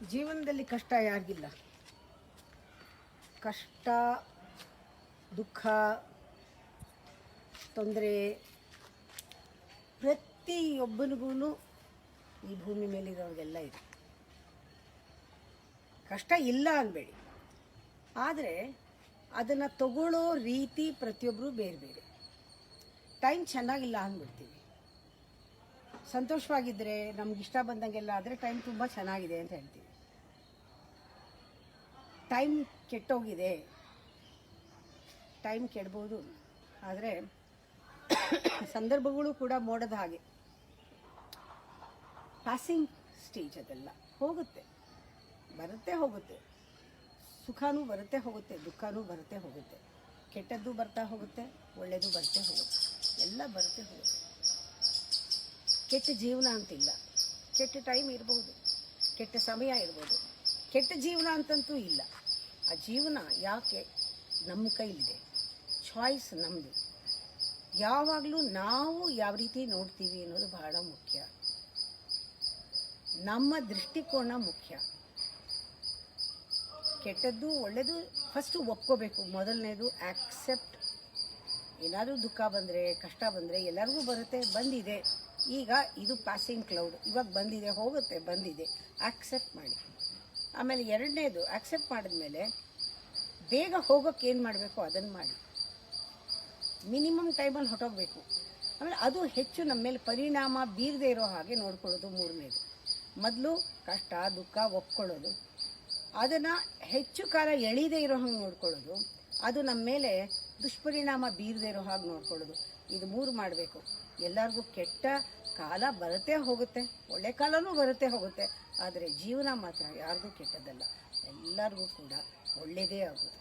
ಜೀವನದಲ್ಲಿ ಕಷ್ಟ ಯಾರಿಗಿಲ್ಲ? ಕಷ್ಟ, ದುಃಖ, ತೊಂದರೆ ಪ್ರತಿಯೊಬ್ಬನಿಗೂ ಈ ಭೂಮಿ ಮೇಲಿರೋರಿಗೆಲ್ಲ ಇದೆ. ಕಷ್ಟ ಇಲ್ಲ ಅನ್ಬೇಡಿ, ಆದರೆ ಅದನ್ನು ತಗೊಳ್ಳೋ ರೀತಿ ಪ್ರತಿಯೊಬ್ಬರು ಬೇರೆ ಬೇರೆ. ಟೈಮ್ ಚೆನ್ನಾಗಿಲ್ಲ ಅಂದ್ಬಿಡ್ತೀವಿ. ಸಂತೋಷವಾಗಿದ್ದರೆ ನಮಗಿಷ್ಟ ಬಂದಂಗೆಲ್ಲ ಆದರೆ ಟೈಮ್ ತುಂಬ ಚೆನ್ನಾಗಿದೆ ಅಂತ ಹೇಳ್ತೀವಿ. ಟೈಮ್ ಕೆಟ್ಟೋಗಿದೆ, ಟೈಮ್ ಕೆಡ್ಬೋದು, ಆದರೆ ಸಂದರ್ಭಗಳು ಕೂಡ ಮೋಡದ ಹಾಗೆ ಪಾಸಿಂಗ್ ಸ್ಟೇಜ್. ಅದೆಲ್ಲ ಹೋಗುತ್ತೆ, ಬರುತ್ತೆ ಹೋಗುತ್ತೆ. ಸುಖನೂ ಬರುತ್ತೆ ಹೋಗುತ್ತೆ, ದುಃಖನೂ ಬರುತ್ತೆ ಹೋಗುತ್ತೆ. ಕೆಟ್ಟದ್ದು ಬರ್ತಾ ಹೋಗುತ್ತೆ, ಒಳ್ಳೆಯದು ಬರುತ್ತೆ ಹೋಗುತ್ತೆ, ಎಲ್ಲ ಬರುತ್ತೆ ಹೋಗುತ್ತೆ. ಕೆಟ್ಟ ಜೀವನ ಅಂತಿಲ್ಲ. ಕೆಟ್ಟ ಟೈಮ್ ಇರ್ಬೋದು, ಕೆಟ್ಟ ಸಮಯ ಇರ್ಬೋದು, ಕೆಟ್ಟ ಜೀವನ ಅಂತಂತೂ ಇಲ್ಲ. ಆ ಜೀವನ ಯಾಕೆ ನಮ್ಮ ಕೈಲಿದೆ, ಚಾಯ್ಸ್ ನಮ್ಮದು. ಯಾವಾಗಲೂ ನಾವು ಯಾವ ರೀತಿ ನೋಡ್ತೀವಿ ಅನ್ನೋದು ಬಹಳ ಮುಖ್ಯ. ನಮ್ಮ ದೃಷ್ಟಿಕೋನ ಮುಖ್ಯ. ಕೆಟ್ಟದ್ದು ಒಳ್ಳೆಯದು ಫಸ್ಟು ಒಪ್ಕೋಬೇಕು. ಮೊದಲನೇದು ಆಕ್ಸೆಪ್ಟ್. ಏನಾದರೂ ದುಃಖ ಬಂದರೆ, ಕಷ್ಟ ಬಂದರೆ ಎಲ್ಲರಿಗೂ ಬರುತ್ತೆ, ಬಂದಿದೆ. ಈಗ ಇದು ಪಾಸಿಂಗ್ ಕ್ಲೌಡ್, ಇವಾಗ ಬಂದಿದೆ ಹೋಗುತ್ತೆ, ಬಂದಿದೆ, ಆಕ್ಸೆಪ್ಟ್ ಮಾಡಿ. ಆಮೇಲೆ ಎರಡನೇದು ಆಕ್ಸೆಪ್ಟ್ ಮಾಡಿದ್ಮೇಲೆ ಬೇಗ ಹೋಗೋಕ್ಕೆ ಏನು ಮಾಡಬೇಕು ಅದನ್ನು ಮಾಡಿ. ಮಿನಿಮಮ್ ಟೈಮಲ್ಲಿ ಹೊಟ್ಟೋಗ್ಬೇಕು. ಆಮೇಲೆ ಅದು ಹೆಚ್ಚು ನಮ್ಮ ಮೇಲೆ ಪರಿಣಾಮ ಬೀರದೇ ಇರೋ ಹಾಗೆ ನೋಡ್ಕೊಳ್ಳೋದು ಮೂರನೇದು. ಮೊದಲು ಕಷ್ಟ ದುಃಖ ಒಪ್ಕೊಳ್ಳೋದು, ಅದನ್ನು ಹೆಚ್ಚು ಕಾಲ ಎಳೀದೇ ಇರೋ ಹಾಗೆ ನೋಡ್ಕೊಳ್ಳೋದು, ಅದು ನಮ್ಮ ಮೇಲೆ ದುಷ್ಪರಿಣಾಮ ಬೀರದೇ ಇರೋ ಹಾಗೆ ನೋಡ್ಕೊಳ್ಳೋದು. ಇದು ಮೂರು ಮಾಡಬೇಕು. ಎಲ್ಲರಿಗೂ ಕೆಟ್ಟ ಕಾಲ ಬರುತ್ತೆ ಹೋಗುತ್ತೆ, ಒಳ್ಳೆ ಕಾಲನೂ ಬರುತ್ತೆ ಹೋಗುತ್ತೆ, ಆದರೆ ಜೀವನ ಮಾತ್ರ ಯಾರಿಗೂ ಕೆಟ್ಟದ್ದಲ್ಲ, ಎಲ್ಲರಿಗೂ ಕೂಡ ಒಳ್ಳೆಯದೇ ಆಗೋದು.